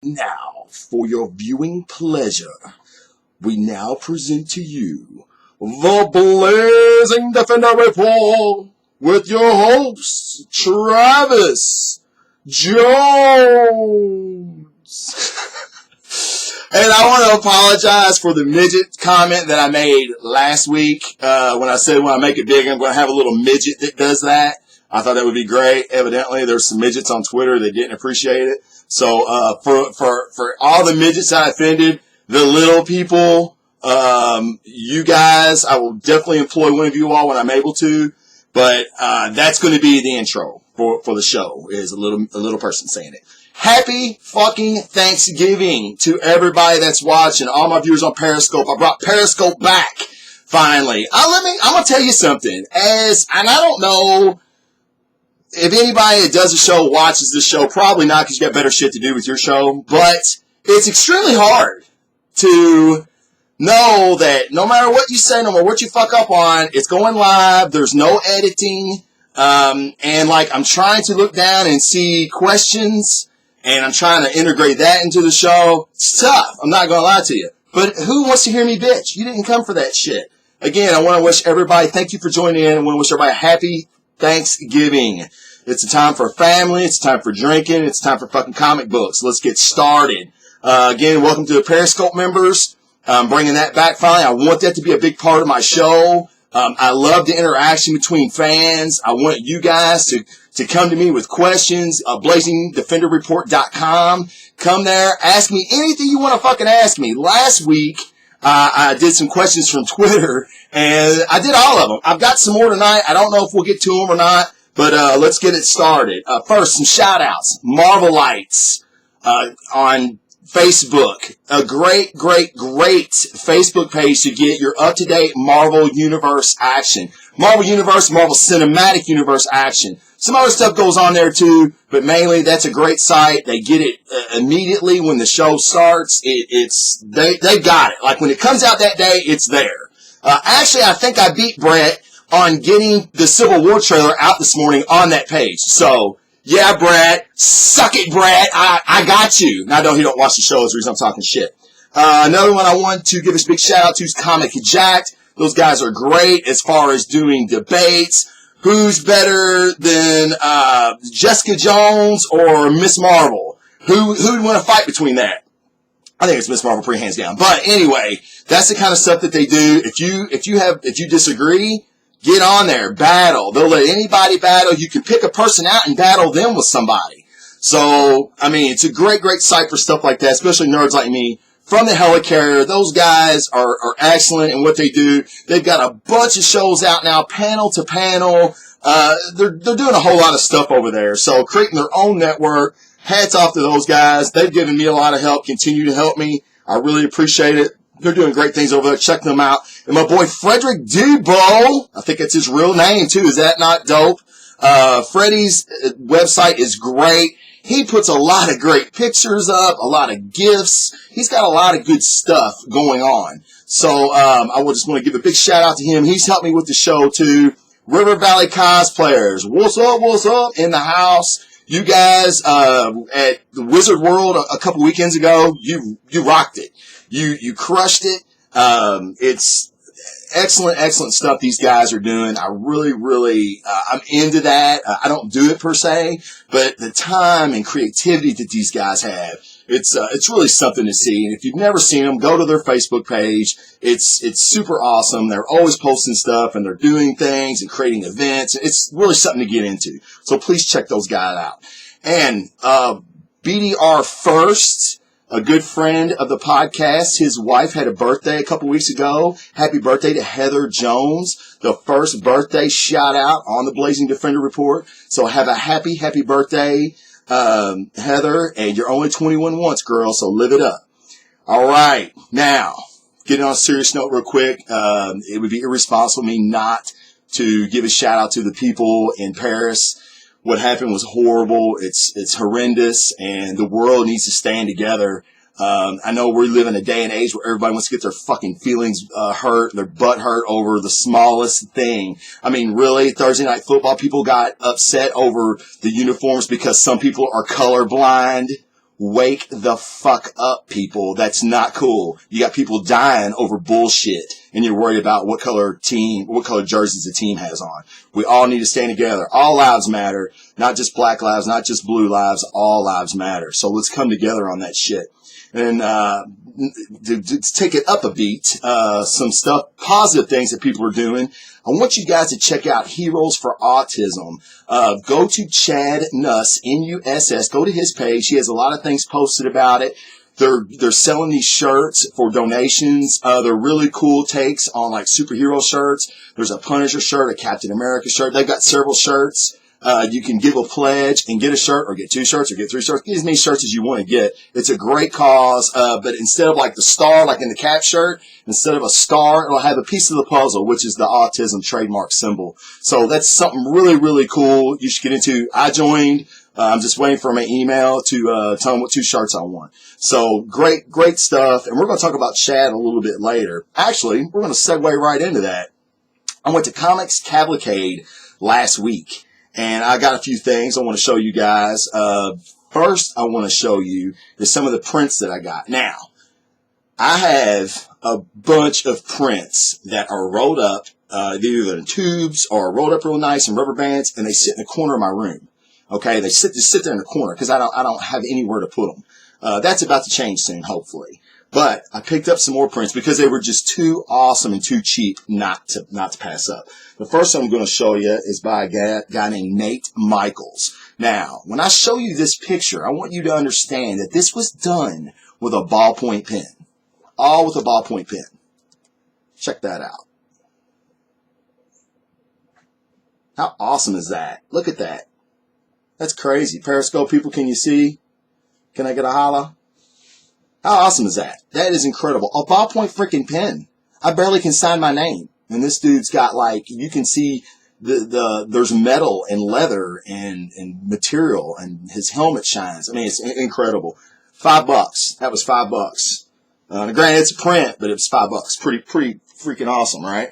Now, for your viewing pleasure, we now present to you the Blazing Defender Report with your host, Travis Jones. And I want to apologize for the midget comment that I made last week when I said when I make it big, I'm going to have a little midget that does that. I thought that would be great. Evidently, there's some midgets on Twitter that didn't appreciate it. So for all the midgets I offended, the little people, you guys, I will definitely employ one of you all when I'm able to. But that's going to be the intro for the show, is a little person saying it. Happy fucking Thanksgiving to everybody that's watching, all my viewers on Periscope. I brought Periscope back, finally. I'm going to tell you something. And I don't know if anybody that does a show watches this show. Probably not, because you got better shit to do with your show. But it's extremely hard to know that no matter what you say, no matter what you fuck up on, it's going live. There's no editing. And I'm trying to look down and see questions, and I'm trying to integrate that into the show. It's tough. I'm not going to lie to you. But who wants to hear me bitch? You didn't come for that shit. Again, I want to wish everybody, thank you for joining in. I want to wish everybody a happy Thanksgiving. It's a time for family. It's a time for drinking. It's a time for fucking comic books. Let's get started. Again, welcome to the Periscope members. I'm bringing that back finally. I want that to be a big part of my show. I love the interaction between fans. I want you guys to come to me with questions. BlazingDefenderReport.com. Come there. Ask me anything you want to fucking ask me. Last week, I did some questions from Twitter, and I did all of them. I've got some more tonight. I don't know if we'll get to them or not, but let's get it started. First, some shout-outs. Marvelites on Facebook. A great Facebook page to get your up-to-date Marvel Universe action. Marvel Universe, Marvel Cinematic Universe action. Some other stuff goes on there too, but mainly that's a great site. They get it immediately when the show starts. They got it. Like when it comes out that day, it's there. Actually, I think I beat Brett on getting the Civil War trailer out this morning on that page. So, yeah, Brett. Suck it, Brett. I got you. Now, he don't watch the show. That's the reason I'm talking shit. Another one I want to give a big shout out to is Comic Jacked. Those guys are great as far as doing debates. Who's better than Jessica Jones or Miss Marvel? Who would want to fight between that? I think it's Miss Marvel pretty hands down. But anyway, that's the kind of stuff that they do. If you disagree, get on there, battle. They'll let anybody battle. You can pick a person out and battle them with somebody. So, it's a great site for stuff like that, especially nerds like me. From the Helicarrier, those guys are excellent in what they do. They've got a bunch of shows out now, panel to panel. They're doing a whole lot of stuff over there. So, creating their own network. Hats off to those guys. They've given me a lot of help, continue to help me. I really appreciate it. They're doing great things over there. Check them out. And my boy Frederick Dubo, I think it's his real name too. Is that not dope? Freddie's website is great. He puts a lot of great pictures up, a lot of GIFs. He's got a lot of good stuff going on. So I just want to give a big shout out to him. He's helped me with the show too. River Valley Cosplayers, what's up in the house? You guys at the Wizard World a couple weekends ago, you rocked it. You crushed it. It's excellent stuff these guys are doing. I really, I'm into that. I don't do it per se, but the time and creativity that these guys have, it's really something to see. And if you've never seen them, go to their Facebook page. It's super awesome. They're always posting stuff, and they're doing things and creating events. It's really something to get into. So please check those guys out. And BDR First, a good friend of the podcast, his wife had a birthday a couple weeks ago. Happy birthday to Heather Jones, the first birthday shout out on the Blazing Defender Report. So have a happy birthday, Heather, and you're only 21 once, girl, so live it up. All right, now, getting on a serious note real quick, it would be irresponsible of me not to give a shout out to the people in Paris. What happened was horrible. It's horrendous, and the world needs to stand together. I know we live in a day and age where everybody wants to get their fucking feelings hurt, their butt hurt over the smallest thing. Really, Thursday Night Football, people got upset over the uniforms because some people are colorblind. Wake the fuck up, people. That's not cool. You got people dying over bullshit, and you're worried about what color jerseys the team has on. We all need to stand together. All lives matter. Not just black lives, not just blue lives. All lives matter. So let's come together on that shit. And to take it up a beat, some stuff, positive things that people are doing. I want you guys to check out Heroes for Autism. Go to Chad Nuss, N-U-S-S. Go to his page. He has a lot of things posted about it. They're selling these shirts for donations. They're really cool takes on like superhero shirts. There's a Punisher shirt, a Captain America shirt. They've got several shirts. You can give a pledge and get a shirt, or get 2 shirts, or get 3 shirts. Get as many shirts as you want to get. It's a great cause, but instead of like the star, like in the cap shirt, instead of a star, it'll have a piece of the puzzle, which is the autism trademark symbol. So that's something really, really cool you should get into. I joined. I'm just waiting for my email to tell them what 2 shirts I want. So great, great stuff. And we're going to talk about Chad a little bit later. Actually, we're going to segue right into that. I went to Comics Cavalcade last week. And I got a few things I want to show you guys. First, I want to show you is some of the prints that I got. Now, I have a bunch of prints that are rolled up, either in tubes or rolled up real nice in rubber bands, and they sit in the corner of my room. Okay, they just sit there in the corner because I don't have anywhere to put them. That's about to change soon, hopefully. But I picked up some more prints because they were just too awesome and too cheap not to pass up. The first one I'm going to show you is by a guy named Nate Michaels. Now, when I show you this picture, I want you to understand that this was done with a ballpoint pen. All with a ballpoint pen. Check that out. How awesome is that? Look at that. That's crazy. Periscope people, can you see? Can I get a holla? How awesome is that? That is incredible. A ballpoint freaking pen. I barely can sign my name. And this dude's got like, you can see there's metal and leather and material, and his helmet shines. I mean, it's incredible. $5. That was $5. Granted, it's a print, but it was $5. Pretty freaking awesome, right?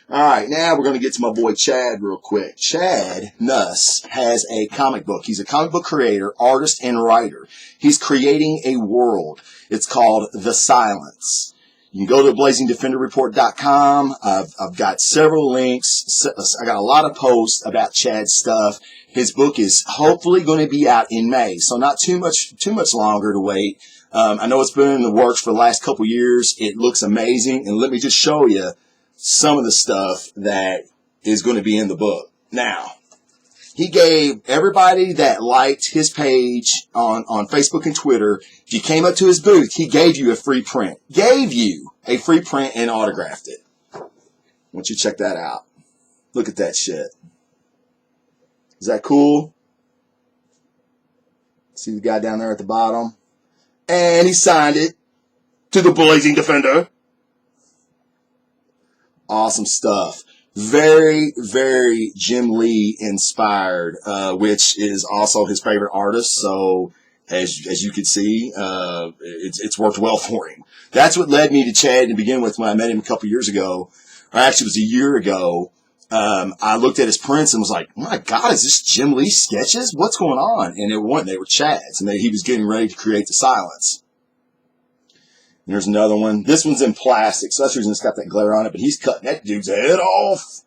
All right, now we're going to get to my boy Chad real quick. Chad Nuss has a comic book. He's a comic book creator, artist, and writer. He's creating a world. It's called The Silence. You can go to blazingdefenderreport.com. I've got several links. I got a lot of posts about Chad's stuff. His book is hopefully going to be out in May, so not too much longer to wait. I know it's been in the works for the last couple years. It looks amazing, and let me just show you some of the stuff that is going to be in the book. Now, he gave everybody that liked his page on Facebook and Twitter, if you came up to his booth, he gave you a free print. Gave you a free print and autographed it. I want you to check that out. Look at that shit. Is that cool? See the guy down there at the bottom? And he signed it to the Blazing Defender. Awesome stuff. Very, very Jim Lee inspired, which is also his favorite artist. So as you can see, it's worked well for him. That's what led me to Chad to begin with when I met him a couple years ago, or actually it was a year ago. I looked at his prints and was like, oh my God, is this Jim Lee sketches? What's going on? And they were Chad's, and he was getting ready to create The Silence. And there's another one. This one's in plastic, so that's the reason it's got that glare on it, but he's cutting that dude's head off.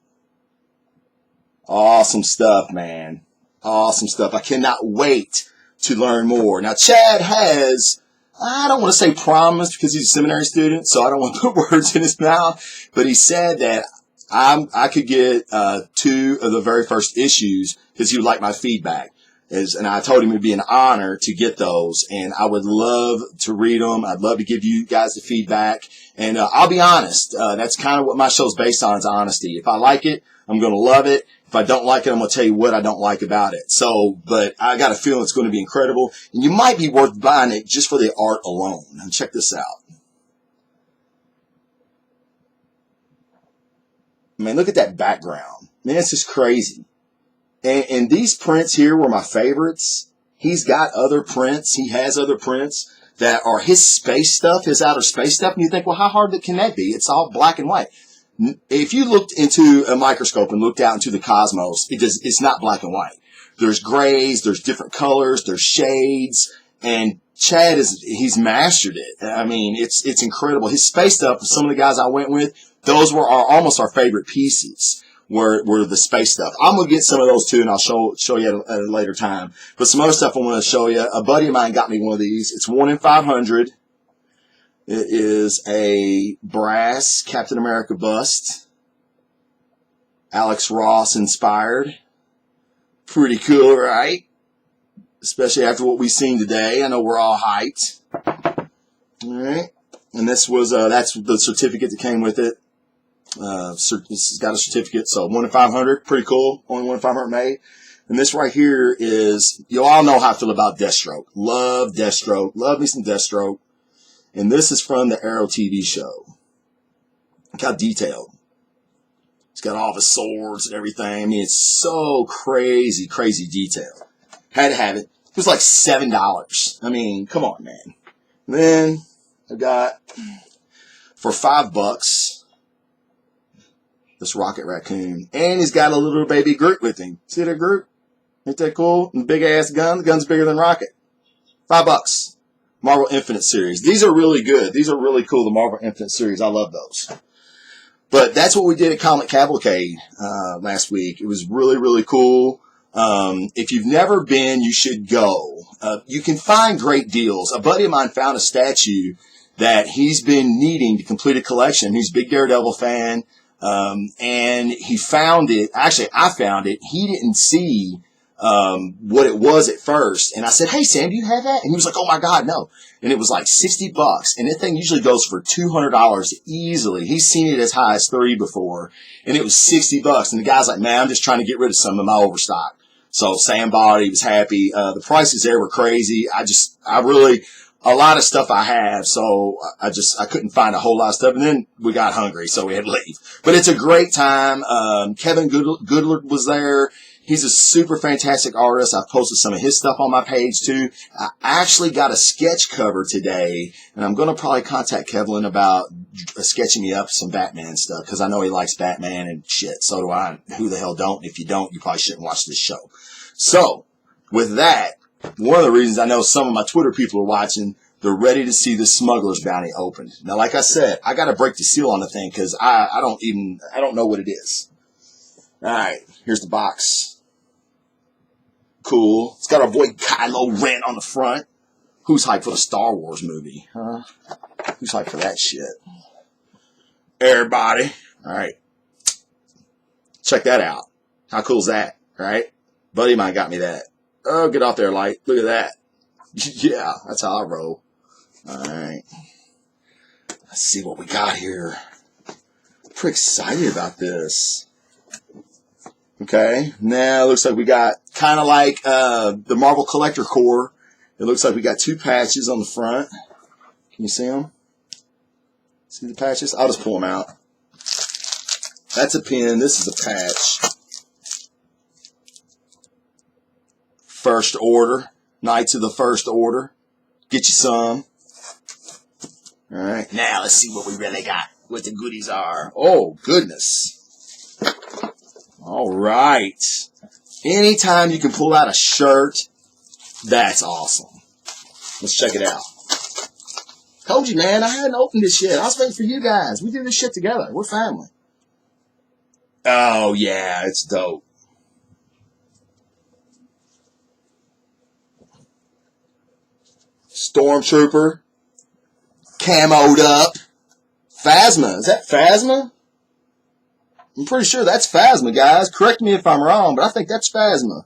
Awesome stuff, man. Awesome stuff. I cannot wait to learn more. Now, Chad has, I don't want to say promised because he's a seminary student, so I don't want to put words in his mouth, but he said that I could get 2 of the very first issues because he would like my feedback. And I told him it would be an honor to get those, and I would love to read them. I'd love to give you guys the feedback, and I'll be honest. That's kind of what my show's based on, is honesty. If I like it, I'm going to love it. If I don't like it, I'm going to tell you what I don't like about it. So, but I got a feeling it's going to be incredible, and you might be worth buying it just for the art alone. And check this out. Man, look at that background. Man, it's just crazy. And these prints here were my favorites. He's got other prints. He has other prints that are his space stuff, his outer space stuff. And you think, well, how hard can that be? It's all black and white. If you looked into a microscope and looked out into the cosmos, it's not black and white. There's grays, there's different colors, there's shades. And Chad he's mastered it. I mean, it's incredible. His space stuff, some of the guys I went with, those were almost our favorite pieces. Were the space stuff. I'm going to get some of those too, and I'll show you at a later time. But some other stuff I want to show you. A buddy of mine got me one of these. It's 1 in 500. It is a brass Captain America bust. Alex Ross inspired. Pretty cool, right? Especially after what we've seen today. I know we're all hyped. All right. And this was, that's the certificate that came with it. This has got a certificate, so 1 in 500, pretty cool. Only 1 in 500 made. And this right here is, you all know how I feel about Deathstroke. Love Deathstroke. Love me some Deathstroke. And this is from the Arrow TV show. Look how detailed. It's got all the swords and everything. I mean, it's so crazy, crazy detailed. Had to have it. It was like $7. I mean, come on, man. And then I got, for $5, this Rocket Raccoon. And he's got a little baby Groot with him. See that Groot? Ain't that cool? And big ass gun. The gun's bigger than Rocket. $5. Marvel Infinite series. These are really good. These are really cool, the Marvel Infinite series. I love those. But that's what we did at Comic Cavalcade last week. It was really, really cool. If you've never been, you should go. You can find great deals. A buddy of mine found a statue that he's been needing to complete a collection. He's a big Daredevil fan. And he found it. Actually, I found it. He didn't see what it was at first. And I said, "Hey, Sam, do you have that?" And he was like, "Oh my God, no." And it was like $60. And that thing usually goes for $200 easily. He's seen it as high as $3 before. And it was $60. And the guy's like, "Man, I'm just trying to get rid of some of my overstock." So Sam bought it. He was happy. The prices there were crazy. A lot of stuff I have, so I couldn't find a whole lot of stuff. And then we got hungry, so we had to leave. But it's a great time. Kevin Goodler was there. He's a super fantastic artist. I've posted some of his stuff on my page too. I actually got a sketch cover today, and I'm going to probably contact Kevin about sketching me up some Batman stuff, because I know he likes Batman and shit. So do I. Who the hell don't? If you don't, you probably shouldn't watch this show. So, with that, one of the reasons I know some of my Twitter people are watching, they're ready to see the Smuggler's Bounty opened. Now, like I said, I got to break the seal on the thing, because I don't know what it is. All right, here's the box. Cool. It's got our boy Kylo Ren on the front. Who's hyped for the Star Wars movie? Huh? Who's hyped for that shit? Everybody. All right. Check that out. How cool is that? Right? Buddy of mine got me that. Oh, get off there, Light. Look at that. Yeah, that's how I roll. All right. Let's see what we got here. Pretty excited about this. Okay. Now, it looks like we got kind of like the Marvel Collector Core. It looks like we got 2 patches on the front. Can you see them? See the patches? I'll just pull them out. That's a pin. This is a patch. First Order. Knights of the First Order. Get you some. All right. Now, let's see what we really got. What the goodies are. Oh, goodness. All right. Anytime you can pull out a shirt, that's awesome. Let's check it out. Told you, man, I hadn't opened this yet. I was waiting for you guys. We do this shit together. We're family. Oh, yeah, it's dope. Stormtrooper. Camoed up. Phasma. Is that Phasma? I'm pretty sure that's Phasma, guys. Correct me if I'm wrong, but I think that's Phasma.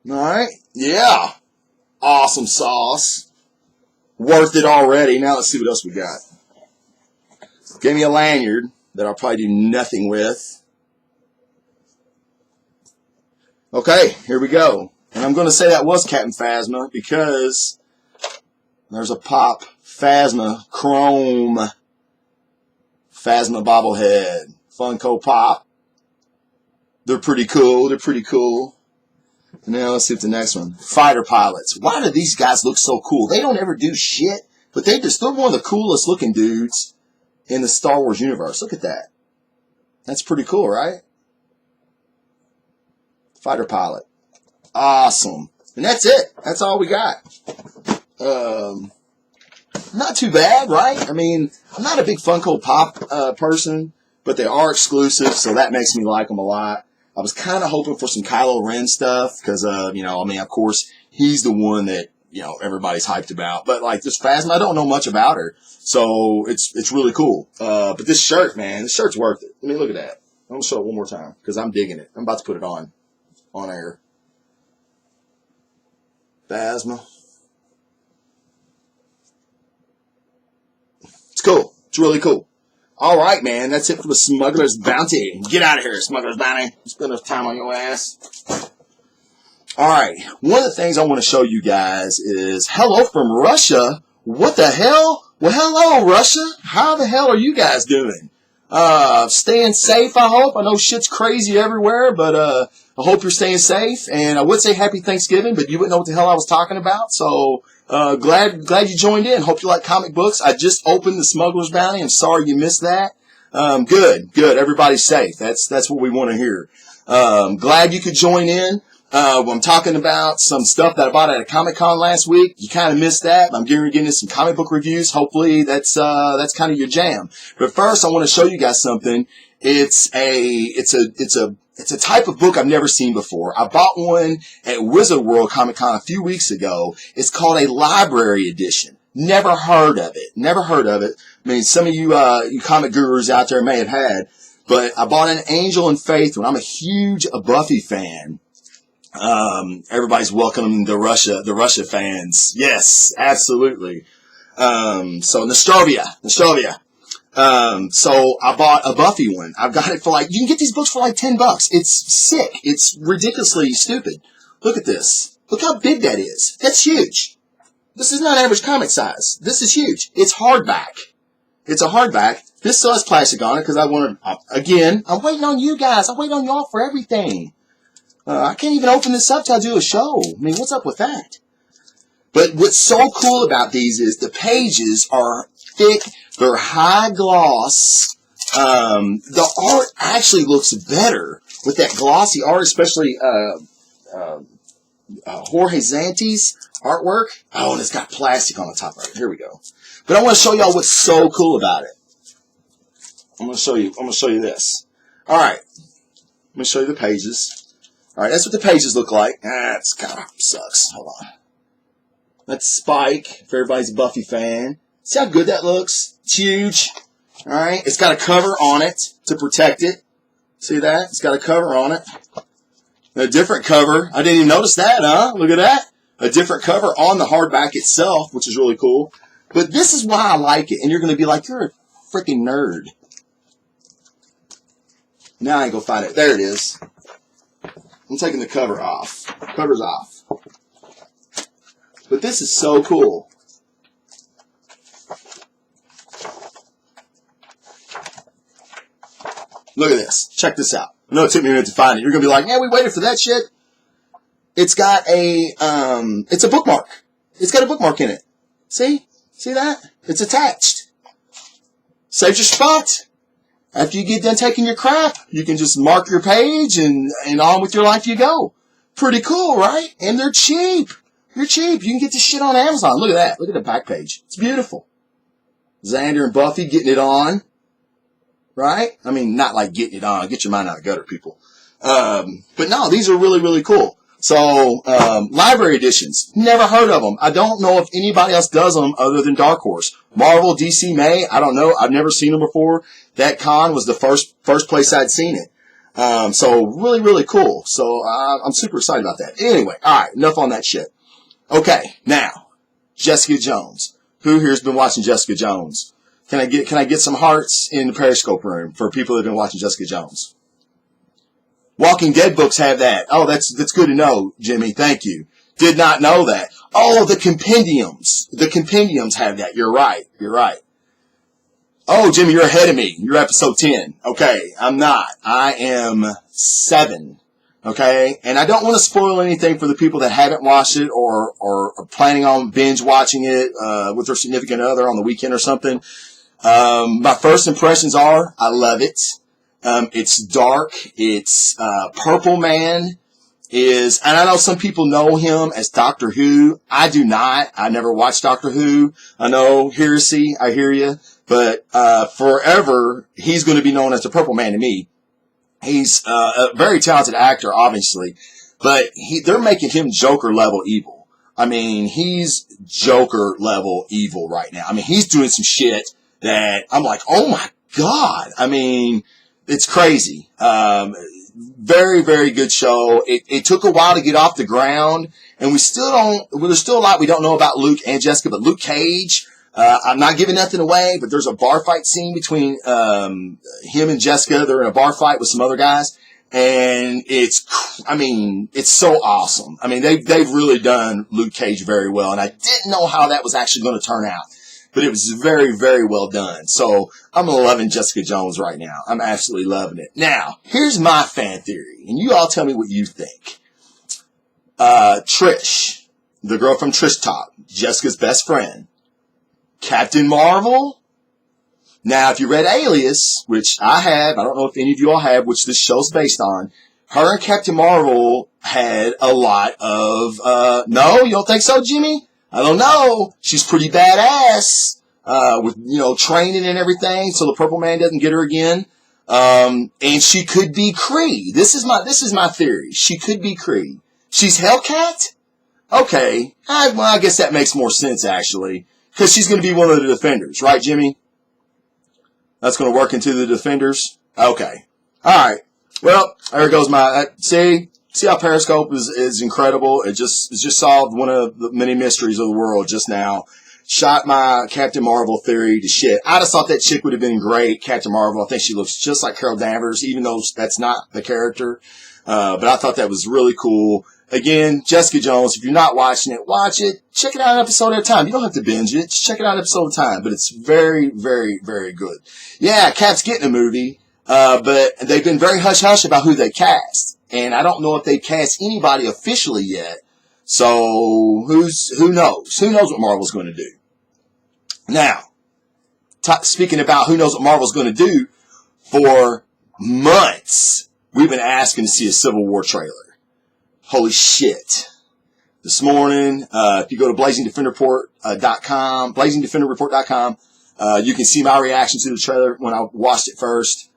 Alright. Yeah. Awesome sauce. Worth it already. Now let's see what else we got. Give me a lanyard that I'll probably do nothing with. Okay, here we go. And I'm going to say that was Captain Phasma because there's a pop Phasma Chrome Phasma bobblehead. Funko Pop. They're pretty cool. They're pretty cool. Now let's see the next one. Fighter pilots. Why do these guys look so cool? They don't ever do shit, but they're one of the coolest looking dudes in the Star Wars universe. Look at that. That's pretty cool, right? Fighter pilot. Awesome. And that's it. That's all we got. Not too bad, right? I mean, I'm not a big Funko Pop person, but they are exclusive, so that makes me like them a lot. I was kind of hoping for some Kylo Ren stuff because, you know, I mean, of course, he's the one that, you know, everybody's hyped about. But like this Phasma, I don't know much about her, so it's really cool. But this shirt, man, this shirt's worth it. I mean, look at that. I'm gonna show it one more time because I'm digging it. I'm about to put it on air. Phasma. It's cool. It's really cool. All right, man. That's it for the Smuggler's Bounty. Get out of here, Smuggler's Bounty. Spend enough time on your ass. All right. One of the things I want to show you guys is hello from Russia. What the hell? Well, hello, Russia. How the hell are you guys doing? Staying safe, I hope. I know shit's crazy everywhere, but I hope you're staying safe. And I would say happy Thanksgiving, but you wouldn't know what the hell I was talking about. So glad you joined in. Hope you like comic books. I just opened the Smuggler's Bounty. I'm sorry you missed that. Good. Everybody's safe. That's what we want to hear. Glad you could join in. I'm talking about some stuff that I bought at a Comic-Con last week. You kind of missed that. I'm getting into some comic book reviews. Hopefully that's kind of your jam. But first, I want to show you guys something. It's a type of book I've never seen before. I bought one at Wizard World Comic-Con a few weeks ago. It's called a library edition. Never heard of it. I mean, some of you comic gurus out there may have had. But I bought an Angel and Faith one. I'm a huge Buffy fan. Everybody's welcoming the Russia fans. Yes, absolutely. So Nostrovia. So I bought a Buffy one. I've got it for you can get these books for like $10. It's sick. It's ridiculously stupid. Look at this. Look how big that is. That's huge. This is not average comic size. This is huge. It's hardback. It's a hardback. This still has plastic on it because I wanted, again, I'm waiting on you guys. I'm waiting on y'all for everything. I can't even open this up till I do a show. I mean, what's up with that? But what's so cool about these is the pages are thick. They're high gloss. The art actually looks better with that glossy art, especially Jorge Zanti's artwork. Oh, and it's got plastic on the top of it. Here we go. But I want to show y'all what's so cool about it. I'm going to show you this. All right. Let me show you the pages. All right, that's what the pages look like. It's kind of sucks. Hold on. That's Spike, if everybody's a Buffy fan. See how good that looks? It's huge. All right, it's got a cover on it to protect it. See that? It's got a cover on it. A different cover. I didn't even notice that, huh? Look at that. A different cover on the hardback itself, which is really cool. But this is why I like it. And you're going to be like, you're a freaking nerd. Now I ain't going to find it. There it is. I'm taking the cover off. Cover's off. But this is so cool. Look at this. Check this out. I know it took me a minute to find it. You're going to be like, yeah, we waited for that shit. It's got it's a bookmark. It's got a bookmark in it. See? See that? It's attached. Saves your spot. After you get done taking your crap, you can just mark your page and on with your life you go. Pretty cool, right? And they're cheap. They're cheap. You can get this shit on Amazon. Look at that. Look at the back page. It's beautiful. Xander and Buffy getting it on. Right? I mean, not like getting it on. Get your mind out of the gutter, people. But no, these are really, really cool. So, library editions. Never heard of them. I don't know if anybody else does them other than Dark Horse. Marvel, DC May, I don't know. I've never seen them before. That con was the first place I'd seen it. So, really, really cool. So, I'm super excited about that. Anyway, alright, enough on that shit. Okay, now, Jessica Jones. Who here's been watching Jessica Jones? Can I get some hearts in the Periscope room for people that have been watching Jessica Jones? Walking Dead books have that. Oh, that's good to know, Jimmy. Thank you. Did not know that. Oh, the compendiums. The compendiums have that. You're right. Oh, Jimmy, you're ahead of me. You're episode 10. Okay, I'm not. I am 7. Okay? And I don't want to spoil anything for the people that haven't watched it or are planning on binge watching it with their significant other on the weekend or something. My first impressions are, I love it. It's dark. It's Purple Man. is, and I know some people know him as Doctor Who. I do not. I never watched Doctor Who. I know heresy. I hear you. But forever, he's going to be known as the Purple Man to me. He's a very talented actor, obviously. But they're making him Joker level evil. I mean, he's Joker level evil right now. I mean, he's doing some shit that I'm like, oh my God. I mean, it's crazy. Very, very good show. It took a while to get off the ground, and there's still a lot we don't know about Luke and Jessica, but Luke Cage, I'm not giving nothing away, but there's a bar fight scene between, him and Jessica. They're in a bar fight with some other guys, and it's so awesome. I mean, they've really done Luke Cage very well, and I didn't know how that was actually going to turn out. But it was very, very well done. So I'm loving Jessica Jones right now. I'm absolutely loving it. Now, here's my fan theory, and you all tell me what you think. Trish, the girl from Trish Talk, Jessica's best friend. Captain Marvel. Now, if you read Alias, which I have, I don't know if any of you all have, which this show's based on, her and Captain Marvel had a lot of, no, you don't think so, Jimmy? I don't know. She's pretty badass, with, training and everything, so the Purple Man doesn't get her again. And she could be Kree. This is my theory. She could be Kree. She's Hellcat? Okay. I guess that makes more sense, actually. Because she's going to be one of the Defenders, right, Jimmy? That's going to work into the Defenders? Okay. Alright. Well, there goes see how Periscope is incredible. It just solved one of the many mysteries of the world just now. Shot my Captain Marvel theory to shit. I just thought that chick would have been great, Captain Marvel. I think she looks just like Carol Danvers, even though that's not the character. But I thought that was really cool. Again, Jessica Jones, if you're not watching it, watch it. Check it out an episode at a time. You don't have to binge it. Just check it out an episode at a time. But it's very, very, very good. Yeah, Cap's getting a movie. But they've been very hush-hush about who they cast. And I don't know if they cast anybody officially yet. So, who knows? Who knows what Marvel's going to do? Now, speaking about who knows what Marvel's going to do, for months, we've been asking to see a Civil War trailer. Holy shit. This morning, if you go to blazingdefenderreport.com, you can see my reaction to the trailer when I watched it first.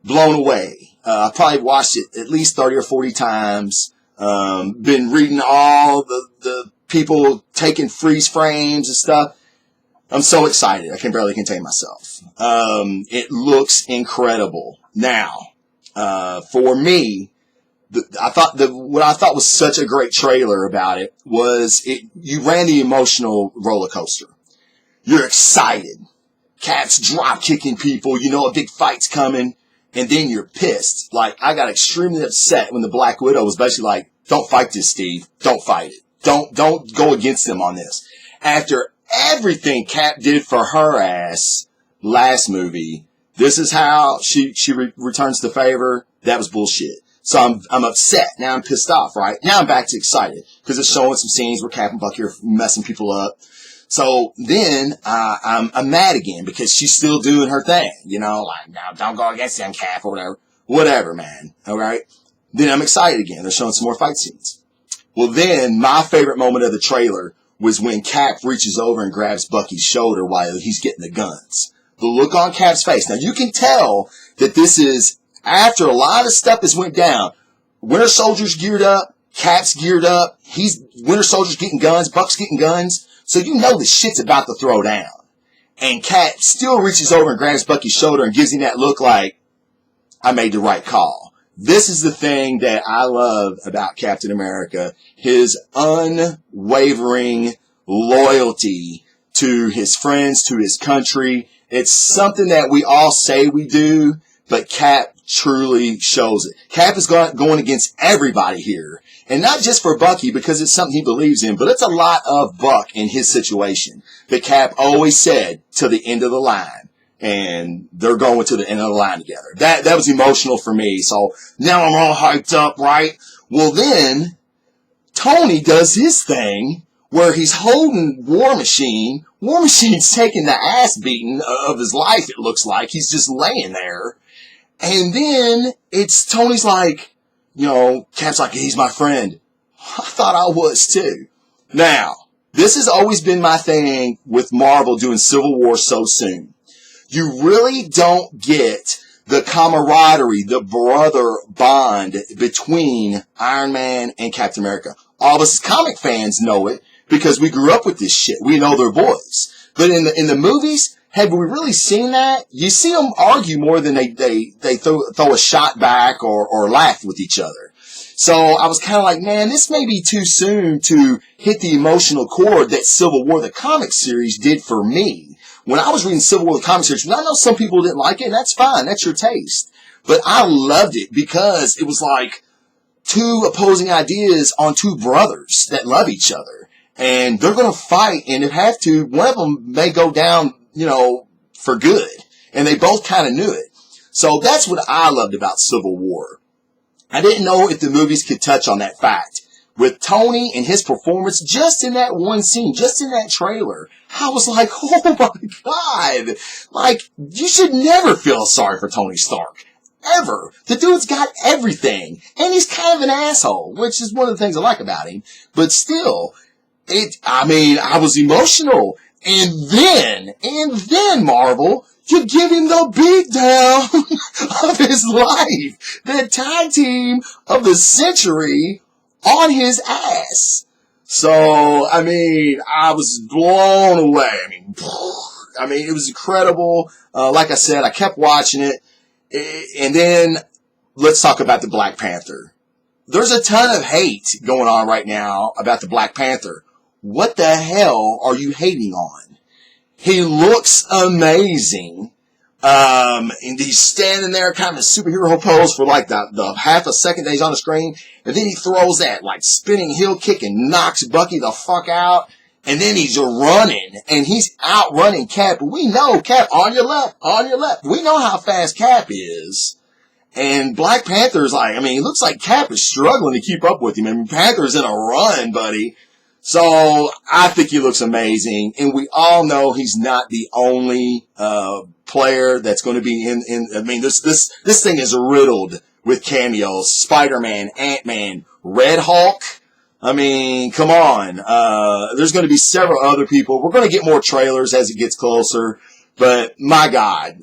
Blown away. I probably watched it at least 30 or 40 times. Been reading all the people taking freeze frames and stuff. I'm so excited. I can barely contain myself. It looks incredible. Now, for me, what I thought was such a great trailer about it was you ran the emotional roller coaster. You're excited. Cap's drop kicking people. You know a big fight's coming. And then you're pissed. Like, I got extremely upset when the Black Widow was basically like, don't fight this, Steve. Don't fight it. Don't go against them on this. After everything Cap did for her ass last movie, this is how she returns the favor. That was bullshit. So I'm upset. Now I'm pissed off, right? Now I'm back to excited. Because it's showing some scenes where Cap and Bucky are messing people up. So then, I'm mad again because she's still doing her thing, like, no, don't go against them, Cap, or whatever. Whatever, man. Alright? Then I'm excited again. They're showing some more fight scenes. Well, then, my favorite moment of the trailer was when Cap reaches over and grabs Bucky's shoulder while he's getting the guns. The look on Cap's face. Now, you can tell that this is after a lot of stuff has went down. Winter Soldier's geared up. Cap's geared up. Winter Soldier's getting guns. Buck's getting guns. So you know the shit's about to throw down. And Cap still reaches over and grabs Bucky's shoulder and gives him that look like, I made the right call. This is the thing that I love about Captain America. His unwavering loyalty to his friends, to his country. It's something that we all say we do, but Cap truly shows it. Cap is going against everybody here. And not just for Bucky, because it's something he believes in, but it's a lot of Buck in his situation. But Cap always said, to the end of the line. And they're going to the end of the line together. That was emotional for me. So now I'm all hyped up, right? Well, then, Tony does his thing where he's holding War Machine. War Machine's taking the ass beating of his life, it looks like. He's just laying there. And then Tony's like, Cap's like, he's my friend. I thought I was too. Now, this has always been my thing with Marvel doing Civil War so soon. You really don't get the camaraderie, the brother bond between Iron Man and Captain America. All of us as comic fans know it because we grew up with this shit. We know they're boys. But in the movies, have we really seen that? You see them argue more than they throw a shot back or laugh with each other. So I was kind of like, man, this may be too soon to hit the emotional chord that Civil War, the comic series, did for me. When I was reading Civil War, the comic series, I know some people didn't like it, and that's fine. That's your taste. But I loved it because it was like two opposing ideas on two brothers that love each other. And they're going to fight, and if have to, one of them may go down, for good. And they both kind of knew it. So that's what I loved about Civil War. I didn't know if the movies could touch on that fact. With Tony and his performance, just in that one scene, just in that trailer, I was like, oh my God. Like, you should never feel sorry for Tony Stark. Ever. The dude's got everything. And he's kind of an asshole, which is one of the things I like about him. But still, I was emotional. And then, Marvel, you give him the beatdown of his life. The tag team of the century on his ass. So, I was blown away. It was incredible. Like I said, I kept watching it. And then, let's talk about the Black Panther. There's a ton of hate going on right now about the Black Panther. What the hell are you hating on? He looks amazing. And he's standing there kind of a superhero pose for like the half a second that he's on the screen. And then he throws that like spinning heel kick and knocks Bucky the fuck out. And then he's running and he's outrunning Cap. We know Cap on your left. We know how fast Cap is. And Black Panther's like, it looks like Cap is struggling to keep up with him. Panther's in a run, buddy. So I think he looks amazing. And we all know he's not the only, player that's going to be this thing is riddled with cameos. Spider-Man, Ant-Man, Red Hulk. Come on. There's going to be several other people. We're going to get more trailers as it gets closer. But my God,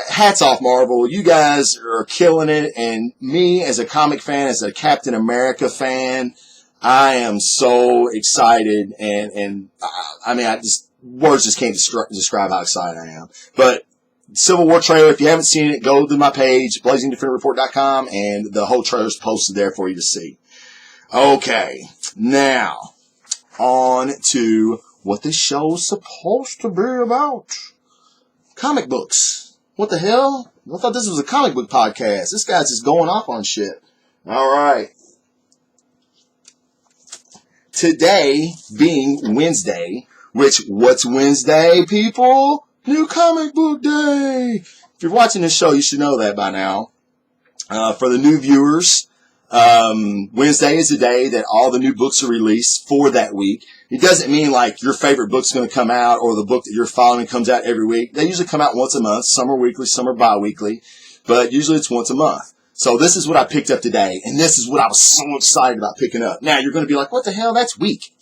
hats off Marvel. You guys are killing it. And me as a comic fan, as a Captain America fan, I am so excited. Words just can't describe how excited I am. But Civil War trailer, if you haven't seen it, go to my page, blazingdefenderreport.com, and the whole trailer's posted there for you to see. Okay, now, on to what this show's supposed to be about. Comic books. What the hell? I thought this was a comic book podcast. This guy's just going off on shit. Alright. Today being Wednesday, what's Wednesday, people? New Comic Book Day! If you're watching this show, you should know that by now. For the new viewers, Wednesday is the day that all the new books are released for that week. It doesn't mean like your favorite book's going to come out or the book that you're following comes out every week. They usually come out once a month. Some are weekly, some are bi-weekly, but usually it's once a month. So this is what I picked up today, and this is what I was so excited about picking up. Now, you're going to be like, what the hell? That's weak.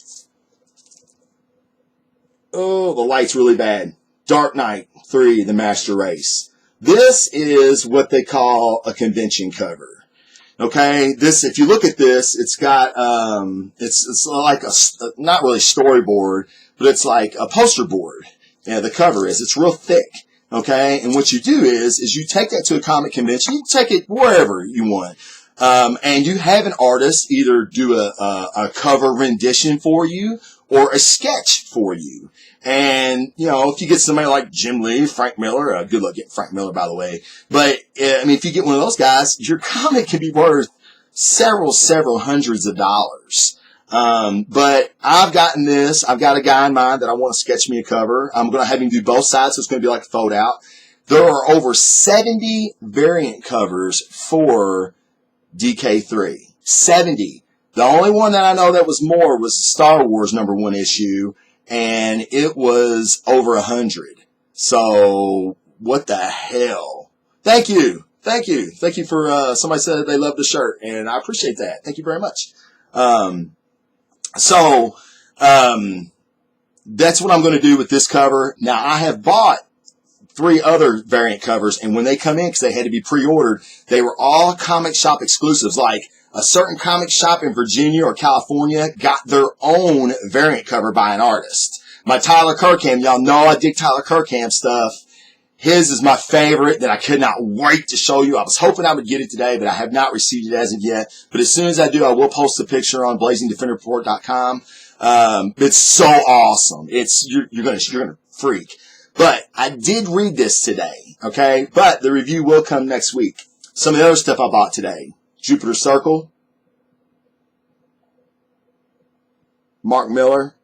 Oh, the light's really bad. Dark Knight 3, The Master Race. This is what they call a convention cover. Okay, if you look at this, it's got, it's like not really storyboard, but it's like a poster board. Yeah, the cover is. It's real thick. Okay, and what you do is you take that to a comic convention, you take it wherever you want, and you have an artist either do a cover rendition for you or a sketch for you. And, if you get somebody like Jim Lee, Frank Miller, good luck getting Frank Miller, by the way, but, if you get one of those guys, your comic can be worth several hundreds of dollars. But I've got a guy in mind that I want to sketch me a cover. I'm going to have him do both sides, so it's going to be like a fold out. There are over 70 variant covers for DK3. 70. The only one that I know that was more was the Star Wars #1 issue, and it was over 100. So, what the hell? Thank you. Thank you. Thank you for, somebody said that they love the shirt, and I appreciate that. Thank you very much. That's what I'm going to do with this cover. Now, I have bought 3 other variant covers, and when they come in, because they had to be pre-ordered, they were all comic shop exclusives. Like a certain comic shop in Virginia or California got their own variant cover by an artist. My Tyler Kirkham, y'all know I dig Tyler Kirkham stuff. His is my favorite that I could not wait to show you. I was hoping I would get it today, but I have not received it as of yet. But as soon as I do, I will post a picture on blazingdefenderreport.com. It's so awesome. You're gonna freak. But I did read this today, okay? But the review will come next week. Some of the other stuff I bought today. Jupiter Circle. Mark Miller.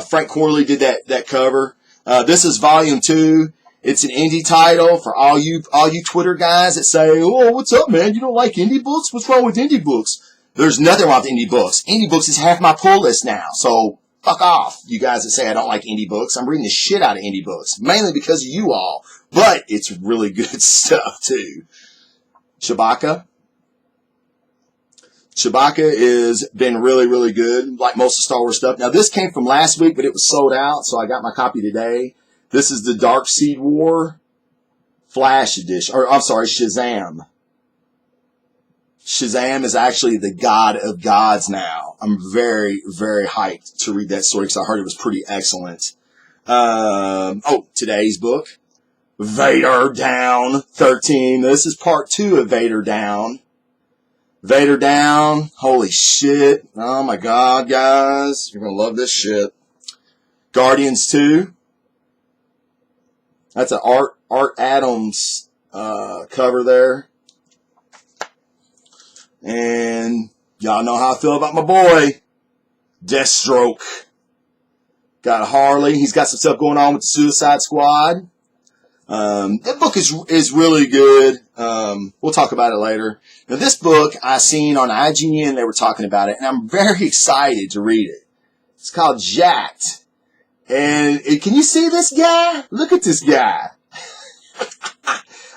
Frank Corley did that cover. This is volume 2. It's an indie title for all you Twitter guys that say, oh, what's up, man? You don't like indie books? What's wrong with indie books? There's nothing wrong with indie books. Indie books is half my pull list now. So fuck off, you guys that say I don't like indie books. I'm reading the shit out of indie books, mainly because of you all. But it's really good stuff, too. Chewbacca. Chewbacca has been really, really good, like most of Star Wars stuff. Now, this came from last week, but it was sold out, so I got my copy today. This is the Dark Seed War Flash Edition. Or, I'm sorry, Shazam. Shazam is actually the god of gods now. I'm very, very hyped to read that story because I heard it was pretty excellent. Today's book. Vader Down 13. This is part 2 of Vader Down. Vader Down. Holy shit. Oh my god, guys. You're going to love this shit. Guardians 2. That's an Art Adams cover there. And y'all know how I feel about my boy, Deathstroke. Got a Harley. He's got some stuff going on with the Suicide Squad. That book is really good. We'll talk about it later. Now, this book I seen on IGN. They were talking about it, and I'm very excited to read it. It's called Jacked. And can you see this guy? Look at this guy.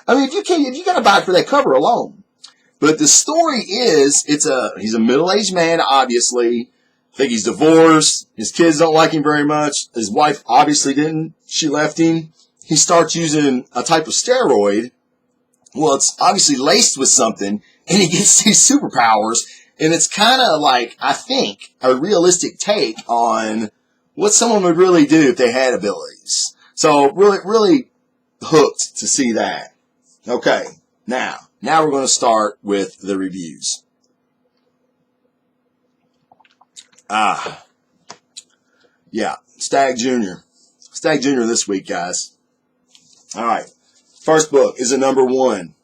I mean, if you gotta buy it for that cover alone. But the story is, he's a middle-aged man, obviously. I think he's divorced. His kids don't like him very much. His wife obviously didn't. She left him. He starts using a type of steroid. Well, it's obviously laced with something, and he gets these superpowers. And it's kind of like, I think, a realistic take on what someone would really do if they had abilities. So, really, really hooked to see that. Okay, now we're going to start with the reviews. Yeah, Stag Jr. Stag Jr. this week, guys. All right, first book is a number 1,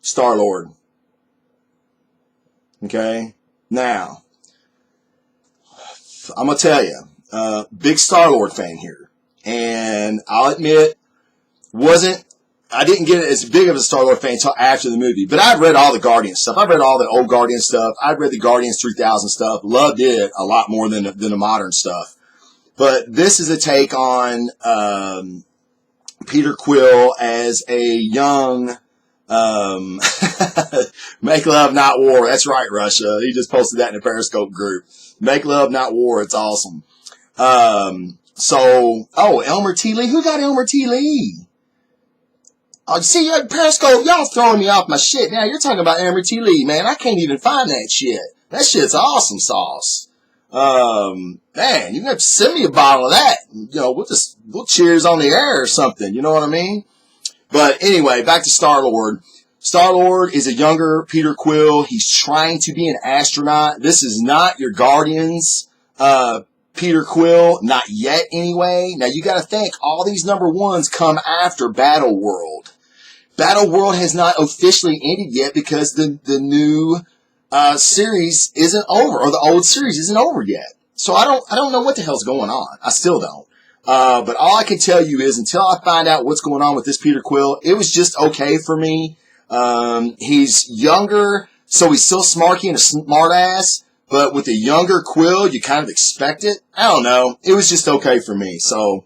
Star-Lord. Okay, now, I'm going to tell you, big Star-Lord fan here. And I'll admit, I didn't get as big of a Star-Lord fan until after the movie. But I've read all the Guardians stuff. I've read all the old Guardians stuff. I've read the Guardians 3000 stuff. Loved it a lot more than the modern stuff. But this is a take on Peter Quill as a young Make Love Not War. That's right, Russia. He just posted that in a Periscope group. Make Love Not War. It's awesome. Elmer T. Lee. Who got Elmer T. Lee? Oh, see, Periscope, y'all throwing me off my shit. Now you're talking about Elmer T. Lee, man. I can't even find that shit. That shit's awesome sauce. Man, you have to send me a bottle of that. You know, we'll cheers on the air or something. You know what I mean? But anyway, back to Star-Lord. Star-Lord is a younger Peter Quill. He's trying to be an astronaut. This is not your Guardians, Peter Quill. Not yet, anyway. Now, you got to think, all these number 1s come after Battle World. Battle World has not officially ended yet because the new series isn't over, or the old series isn't over yet. So I don't know what the hell's going on. I still don't. But all I can tell you is until I find out what's going on with this Peter Quill, it was just okay for me. He's younger, so he's still smarky and a smart ass. But with a younger Quill, you kind of expect it. I don't know. It was just okay for me. So,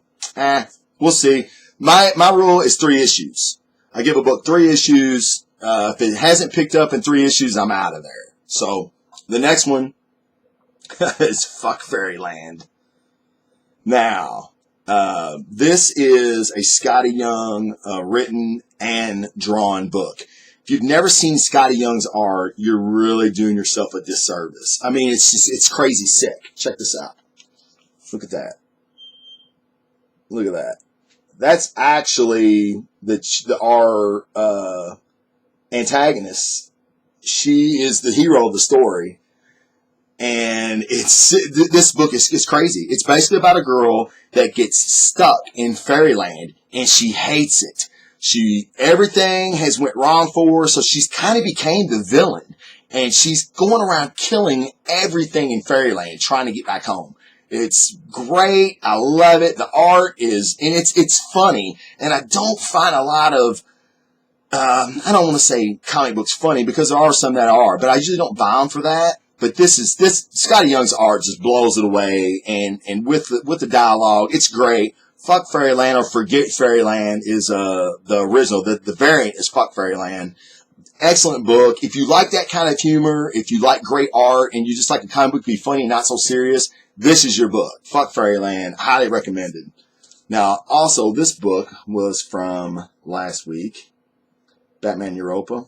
we'll see. My rule is 3 issues. I give a book 3 issues. If it hasn't picked up in 3 issues, I'm out of there. So the next one is Fuck Fairyland. Now, this is a Scotty Young written and drawn book. If you've never seen Scotty Young's art, you're really doing yourself a disservice. I mean, it's crazy sick. Check this out. Look at that. Look at that. That's actually our antagonist. She is the hero of the story. And this book is crazy. It's basically about a girl that gets stuck in fairyland and she hates it. Everything has went wrong for her, so she's kind of became the villain. And she's going around killing everything in fairyland, trying to get back home. It's great. I love it. The art is, and it's funny. And I don't find a lot of, I don't want to say comic books funny because there are some that are, but I usually don't buy them for that. But this Scotty Young's art just blows it away. And with the dialogue, it's great. Fuck Fairyland or Forget Fairyland is, the original. The variant is Fuck Fairyland. Excellent book. If you like that kind of humor, if you like great art, and you just like a comic book to be funny and not so serious, this is your book. Fuck Fairyland. Highly recommended. Now, also, this book was from last week. Batman Europa.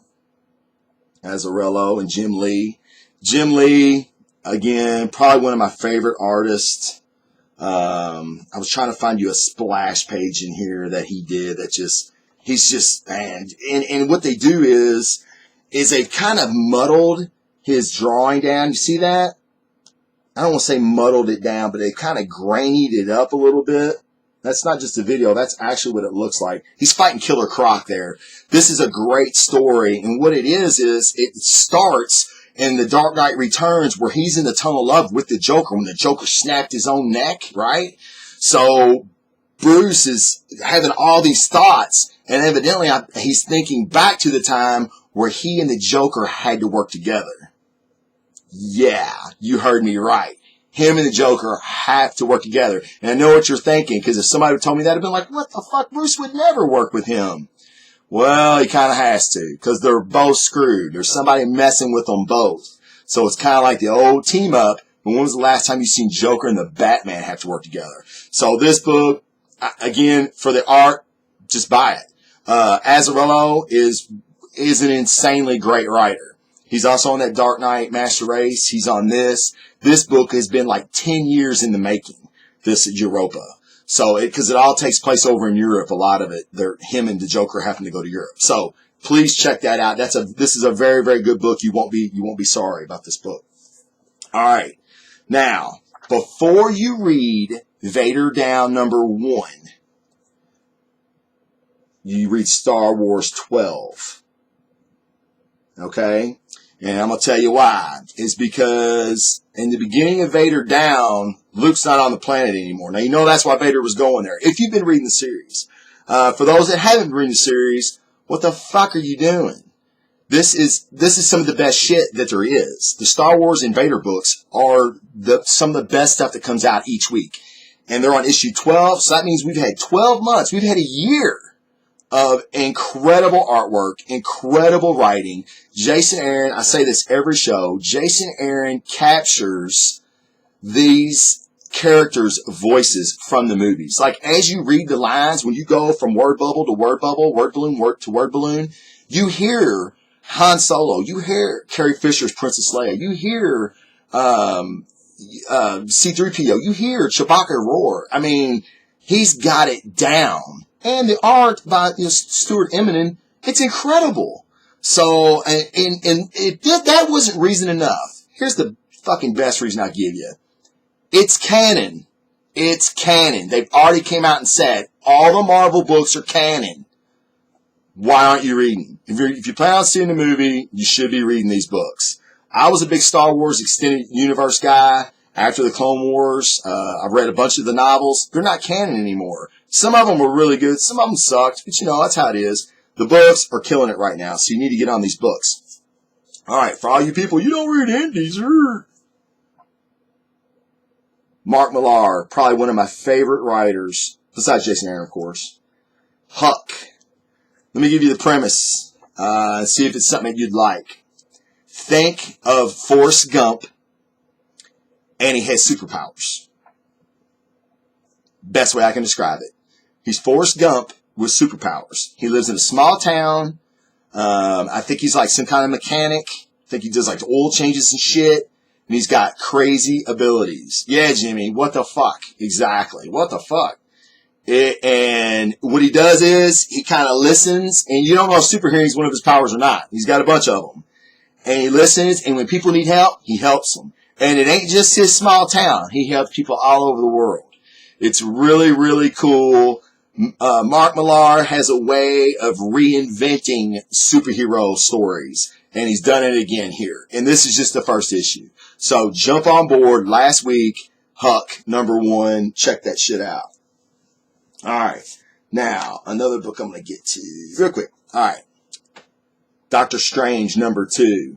Azzarello and Jim Lee. Jim Lee, again, probably one of my favorite artists. I was trying to find you a splash page in here that he did that he's just, man. And what they do is they've kind of muddled his drawing down. You see that? I don't want to say muddled it down, but they kind of grainied it up a little bit. That's not just a video. That's actually what it looks like. He's fighting Killer Croc there. This is a great story. And what it is it starts in The Dark Knight Returns where he's in the tunnel of love with the Joker when the Joker snapped his own neck, right? So Bruce is having all these thoughts, and evidently he's thinking back to the time where he and the Joker had to work together. Yeah, you heard me right. Him and the Joker have to work together. And I know what you're thinking, because if somebody told me that, I'd been like, what the fuck? Bruce would never work with him. Well, he kind of has to, because they're both screwed. There's somebody messing with them both. So it's kind of like the old team up. When was the last time you seen Joker and the Batman have to work together? So this book, again, for the art, just buy it. Azzarello is an insanely great writer. He's also on that Dark Knight Master Race. He's on this. This book has been like 10 years in the making, this Europa. So, because it all takes place over in Europe, a lot of it, him and the Joker having to go to Europe. So, please check that out. This is a very, very good book. You won't be sorry about this book. All right. Now, before you read Vader Down #1, you read Star Wars 12. Okay? And I'm going to tell you why. It's because in the beginning of Vader Down, Luke's not on the planet anymore. Now, you know that's why Vader was going there. If you've been reading the series. For those that haven't been reading the series, what the fuck are you doing? This is some of the best shit that there is. The Star Wars and Vader books are some of the best stuff that comes out each week. And they're on issue 12, so that means we've had 12 months. We've had a year of incredible artwork, incredible writing. Jason Aaron, I say this every show, Jason Aaron captures these characters' voices from the movies. Like, as you read the lines, when you go from word bubble to word bubble, word balloon to word balloon, you hear Han Solo, you hear Carrie Fisher's Princess Leia, you hear C-3PO, you hear Chewbacca roar. I mean, he's got it down. And the art by Stuart Eminem, it's incredible. So, and if that wasn't reason enough, here's the fucking best reason I'll give you. It's canon. It's canon. They've already came out and said, all the Marvel books are canon. Why aren't you reading? If you plan on seeing the movie, you should be reading these books. I was a big Star Wars Extended Universe guy. After the Clone Wars, I've read a bunch of the novels. They're not canon anymore. Some of them were really good. Some of them sucked. But, that's how it is. The books are killing it right now. So you need to get on these books. All right. For all you people, you don't read indies. Mark Millar, probably one of my favorite writers, besides Jason Aaron, of course. Huck. Let me give you the premise. See if it's something that you'd like. Think of Forrest Gump, and he has superpowers. Best way I can describe it. He's Forrest Gump with superpowers. He lives in a small town. I think he's like some kind of mechanic. I think he does like oil changes and shit. And he's got crazy abilities. Yeah, Jimmy, what the fuck? Exactly. What the fuck? And what he does is he kind of listens, and you don't know if super hearing is one of his powers or not. He's got a bunch of them. And he listens, and when people need help, he helps them. And it ain't just his small town. He helps people all over the world. It's really, really cool. Mark Millar has a way of reinventing superhero stories, and he's done it again here. And this is just the first issue. So jump on board. Last week, Huck, #1. Check that shit out. All right. Now, another book I'm going to get to real quick. All right. Doctor Strange, #2.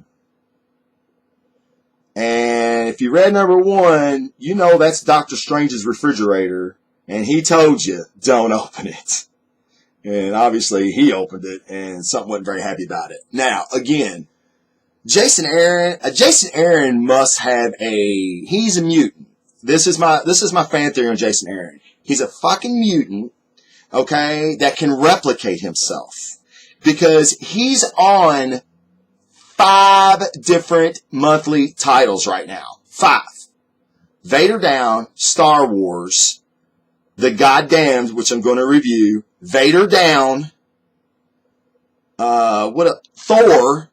And if you read #1, you know that's Doctor Strange's refrigerator. And he told you, don't open it. And obviously, he opened it, and something wasn't very happy about it. Now, again, Jason Aaron must have he's a mutant. This is my fan theory on Jason Aaron. He's a fucking mutant, okay, that can replicate himself. Because he's on 5 different monthly titles right now. 5. Vader Down, Star Wars, The Goddamned, which I'm going to review, Vader Down, Thor.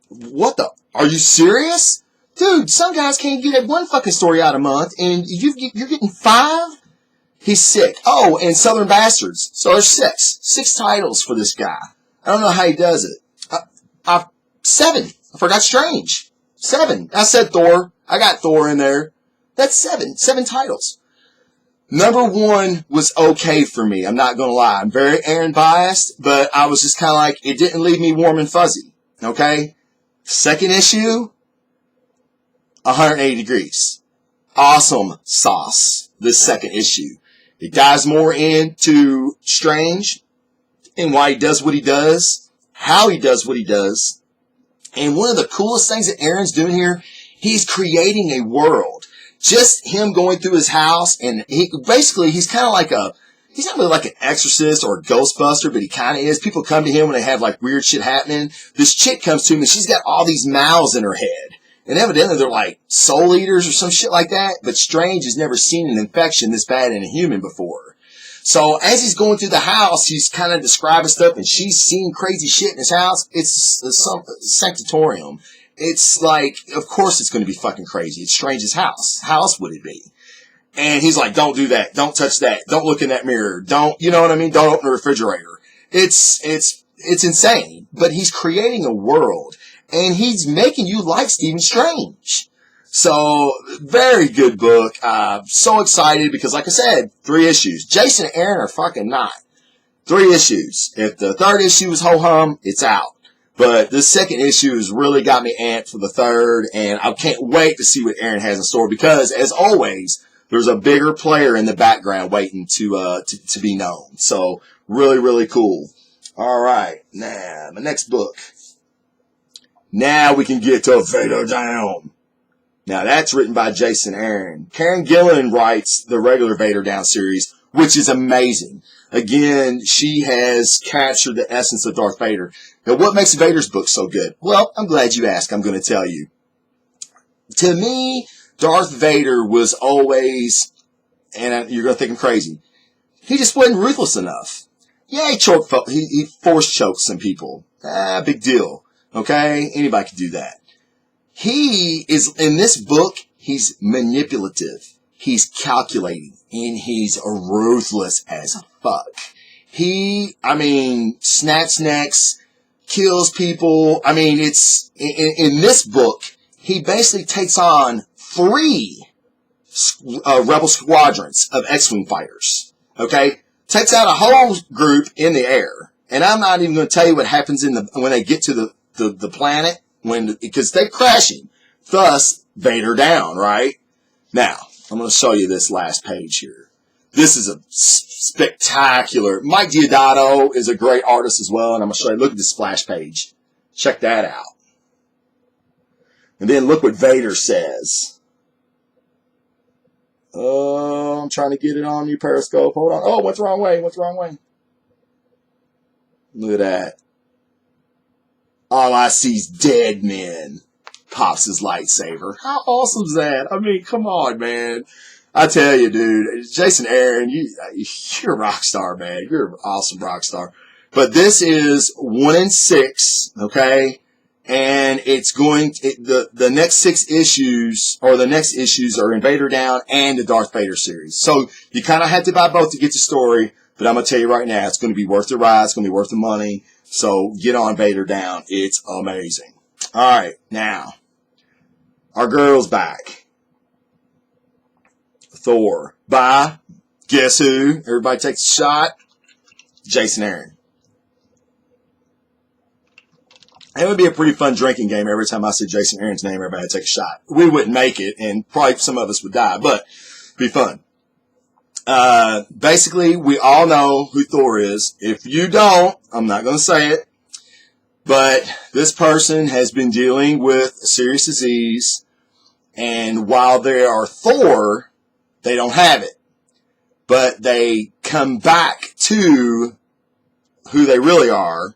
What the? Are you serious? Dude, some guys can't get one fucking story out a month, and you're getting 5? He's sick. Oh, and Southern Bastards. So there's 6. 6 titles for this guy. I don't know how he does it. 7. I forgot Strange. 7. I said Thor. I got Thor in there. That's 7. 7 titles. #1 was okay for me. I'm not going to lie. I'm very Aaron biased, but I was just kind of like, it didn't leave me warm and fuzzy. Okay? Second issue, 180 degrees. Awesome sauce, this second issue. It dives more into Strange and why he does what he does, how he does what he does. And one of the coolest things that Aaron's doing here, he's creating a world. Just him going through his house, and he's kind of like he's not really like an exorcist or a ghostbuster, but he kind of is. People come to him when they have like weird shit happening. This chick comes to him and she's got all these mouths in her head. And evidently they're like soul eaters or some shit like that. But Strange has never seen an infection this bad in a human before. So as he's going through the house, he's kind of describing stuff, and she's seeing crazy shit in his house. It's some sanctorium. It's like, of course it's going to be fucking crazy. It's Strange's house. How else would it be? And he's like, don't do that. Don't touch that. Don't look in that mirror. Don't, you know what I mean? Don't open the refrigerator. It's insane. But he's creating a world, and he's making you like Stephen Strange. So, very good book. So excited because, like I said, 3 issues. Jason and Aaron are fucking not. 3 issues. If the 3rd issue is ho-hum, it's out. But this 2nd issue has really got me amped for the 3rd, and I can't wait to see what Aaron has in store because, as always, there's a bigger player in the background waiting to be known. So, really, really cool. All right. Now, my next book. Now we can get to Vader Down. Now, that's written by Jason Aaron. Karen Gillan writes the regular Vader Down series, which is amazing. Again, she has captured the essence of Darth Vader. Now, what makes Vader's book so good? Well, I'm glad you asked. I'm going to tell you. To me, Darth Vader was always, and you're going to think I'm crazy, he just wasn't ruthless enough. Yeah, he force choked some people. Big deal. Okay? Anybody can do that. He is, in this book, he's manipulative. He's calculating. And he's ruthless as fuck. Snaps necks, kills people. I mean, it's, in this book, he basically takes on 3 rebel squadrons of X-Wing fighters. Okay? Takes out a whole group in the air. And I'm not even going to tell you what happens when they get to the planet, because they're crashing. Thus, Vader Down, right? Now, I'm going to show you this last page here. This is a spectacular. Mike Diodato is a great artist as well, and I'm going to show you. Look at this splash page. Check that out. And then look what Vader says. Oh, I'm trying to get it on you, Periscope. Hold on. Oh, what's the wrong way? What's the wrong way? Look at that. All I see is dead men. Pops his lightsaber. How awesome is that? I mean, come on, man. I tell you, dude, Jason Aaron, you're a rock star, man. You're an awesome rock star. But this is 1 in 6, okay? And it's the next 6 issues, or the next issues are Invader Down and the Darth Vader series. So you kind of have to buy both to get the story. But I'm going to tell you right now, it's going to be worth the ride. It's going to be worth the money. So get on Vader Down. It's amazing. All right, now, our girl's back. Thor. By, guess who? Everybody takes a shot. Jason Aaron. It would be a pretty fun drinking game every time I said Jason Aaron's name, everybody would take a shot. We wouldn't make it, and probably some of us would die, but it'd be fun. Basically, we all know who Thor is. If you don't, I'm not going to say it, but this person has been dealing with a serious disease, and while they are Thor, they don't have it. But they come back to who they really are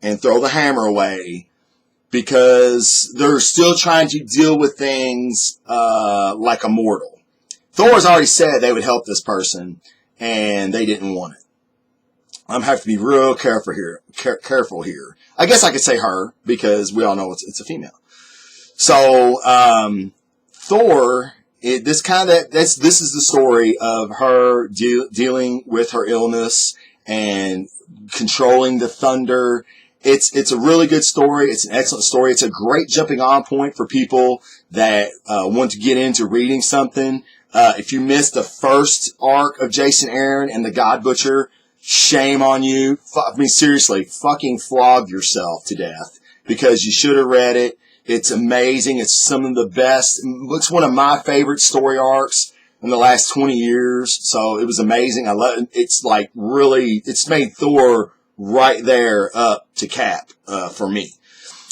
and throw the hammer away because they're still trying to deal with things like a mortal. Thor has already said they would help this person, and they didn't want it. I'm have to be real careful here. Careful here. I guess I could say her because we all know it's a female. So Thor, this is the story of her dealing with her illness and controlling the thunder. It's a really good story. It's an excellent story. It's a great jumping on point for people that want to get into reading something. If you missed the first arc of Jason Aaron and the God Butcher, shame on you. I mean, seriously, fucking flog yourself to death because you should have read it. It's amazing. It's some of the best. It's one of my favorite story arcs in the last 20 years. So it was amazing. I love it. It's like really, it's made Thor right there up to Cap for me.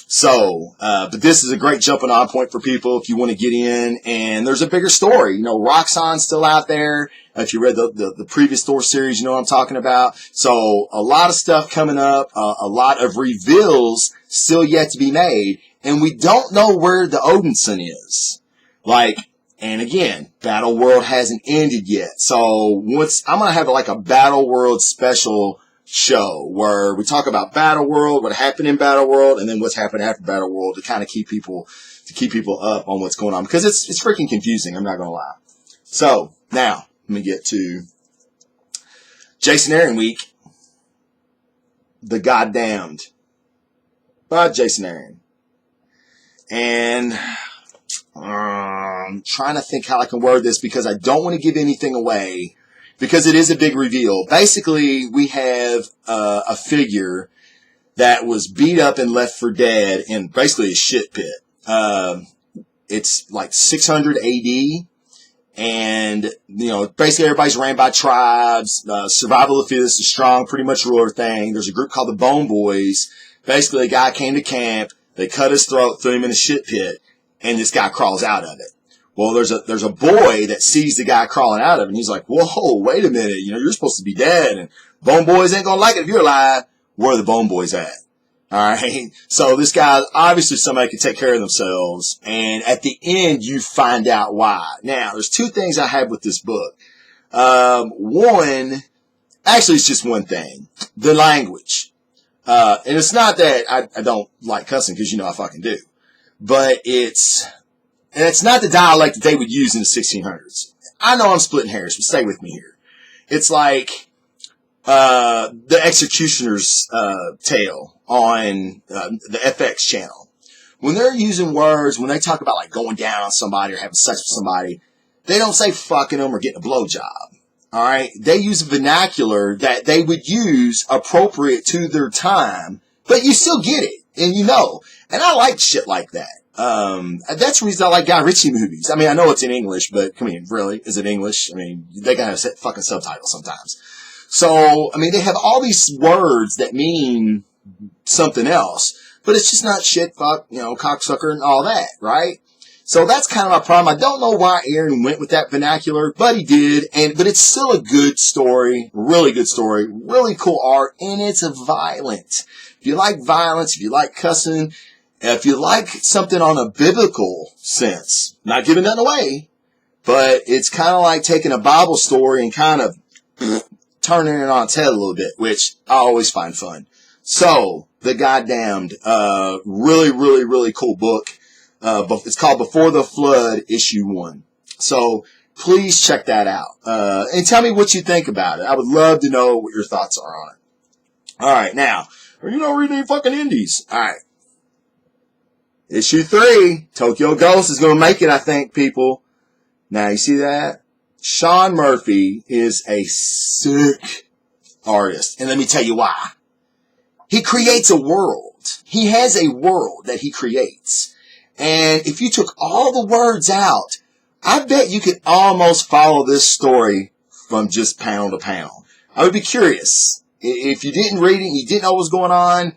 So, but this is a great jumping on point for people if you want to get in. And there's a bigger story. You know, Roxxon's still out there. If you read the previous Thor series, you know what I'm talking about. So, a lot of stuff coming up. A lot of reveals still yet to be made. And we don't know where the Odinson is. Like, and again, Battle World hasn't ended yet. So, I'm going to have like a Battle World special show where we talk about Battle World, what happened in Battle World, and then what's happened after Battle World to kind of keep people up on what's going on because it's freaking confusing. I'm not gonna lie. So now let me get to Jason Aaron week. The Goddamned by Jason Aaron, and I'm trying to think how I can word this because I don't want to give anything away. Because it is a big reveal. Basically, we have a figure that was beat up and left for dead in basically a shit pit. It's like 600 AD. And, you know, basically everybody's ran by tribes. Survival of the fittest, a strong, pretty much ruler thing. There's a group called the Bone Boys. Basically, a guy came to camp. They cut his throat, threw him in a shit pit. And this guy crawls out of it. Well, there's a boy that sees the guy crawling out of it, and he's like, whoa, wait a minute, you know, you're supposed to be dead, and Bone Boys ain't gonna like it if you're alive. Where are the Bone Boys at? Alright? So this guy, obviously somebody can take care of themselves, and at the end, you find out why. Now, there's 2 things I have with this book. One, actually it's just one thing. The language. And it's not that I don't like cussing, because you know I fucking do. But it's not the dialect that they would use in the 1600s. I know I'm splitting hairs, but stay with me here. It's like the Executioner's Tale on the FX channel. When they're using words, when they talk about like going down on somebody or having sex with somebody, they don't say fucking them or getting a blowjob. All right? They use a vernacular that they would use appropriate to their time, but you still get it, and you know. And I like shit like that. That's the reason I like Guy Ritchie movies. I mean, I know it's in English, but come here, really? Is it English? I mean, they gotta have fucking subtitles sometimes. So, I mean, they have all these words that mean something else, but it's just not shit, fuck, cocksucker and all that, right? So that's kind of my problem. I don't know why Aaron went with that vernacular, but he did. But it's still a good story, really good story, really cool art, and it's violent. If you like violence, if you like cussing, if you like something on a biblical sense, not giving nothing away, but it's kind of like taking a Bible story and kind of turning it on its head a little bit, which I always find fun. So, The Goddamned, really, really, really cool book. It's called Before the Flood, Issue 1. So, please check that out. And tell me what you think about it. I would love to know what your thoughts are on it. Alright, now, you don't read any fucking indies. Alright. Issue 3, Tokyo Ghost is going to make it, I think, people. Now, you see that? Sean Murphy is a sick artist. And let me tell you why. He creates a world. He has a world that he creates. And if you took all the words out, I bet you could almost follow this story from just pound to pound. I would be curious. If you didn't read it, you didn't know what was going on,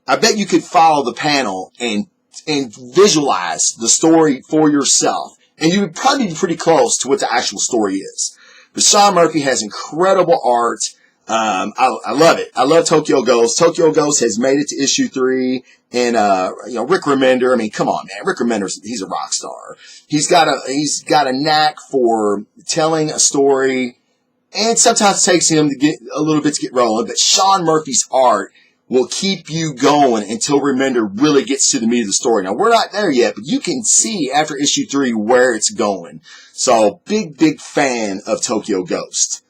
I bet you could follow the panel and visualize the story for yourself. And you would probably be pretty close to what the actual story is. But Sean Murphy has incredible art. I love it. I love Tokyo Ghost. Tokyo Ghost has made it to issue 3. And, Rick Remender, I mean, come on, man. Rick Remender, he's a rock star. He's got a knack for telling a story, and sometimes it takes him to get a little bit to get rolling, but Sean Murphy's art will keep you going until Remender really gets to the meat of the story. Now, we're not there yet, but you can see after issue 3 where it's going. So, big fan of Tokyo Ghost.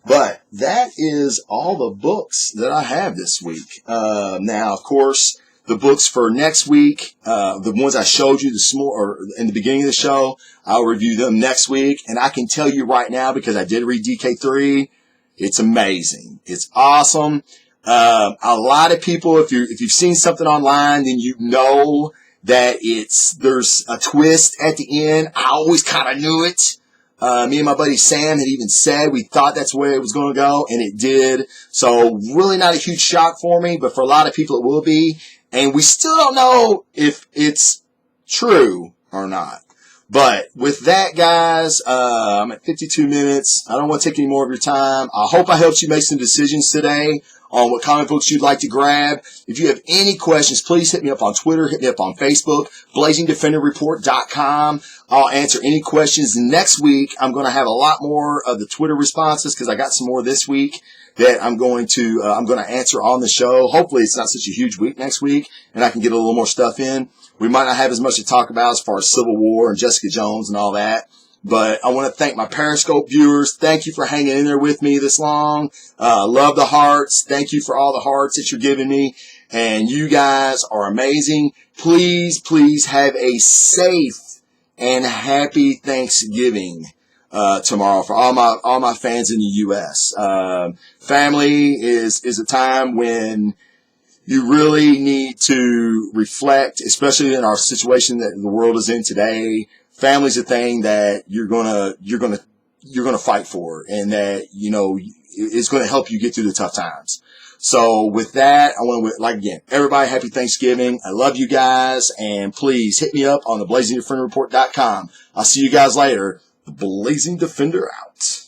But that is all the books that I have this week. Now, of course, the books for next week, the ones I showed you in the beginning of the show, I'll review them next week. And I can tell you right now, because I did read DK3, it's amazing. It's awesome. A lot of people, if you've seen something online, then you know that there's a twist at the end. I always kind of knew it. Me and my buddy Sam had even said we thought that's where it was going to go, and it did. So really not a huge shock for me, but for a lot of people it will be. And we still don't know if it's true or not. But with that, guys, I'm at 52 minutes. I don't want to take any more of your time. I hope I helped you make some decisions today on what comic books you'd like to grab. If you have any questions, please hit me up on Twitter, hit me up on Facebook, blazingdefenderreport.com. I'll answer any questions. Next week, I'm going to have a lot more of the Twitter responses because I got some more this week that I'm going to answer on the show. Hopefully it's not such a huge week next week and I can get a little more stuff in. We might not have as much to talk about as far as Civil War and Jessica Jones and all that. But I want to thank my Periscope viewers. Thank you for hanging in there with me this long. Love the hearts. Thank you for all the hearts that you're giving me. And you guys are amazing. Please, please have a safe and happy Thanksgiving tomorrow for all my fans in the U.S. Family is a time when you really need to reflect, especially in our situation that the world is in today. Family's a thing that you're gonna fight for, and that is gonna help you get through the tough times. So with that, I want to again, everybody, happy Thanksgiving. I love you guys, and please hit me up on the blazingdefenderreport.com. I'll see you guys later. The Blazing Defender out.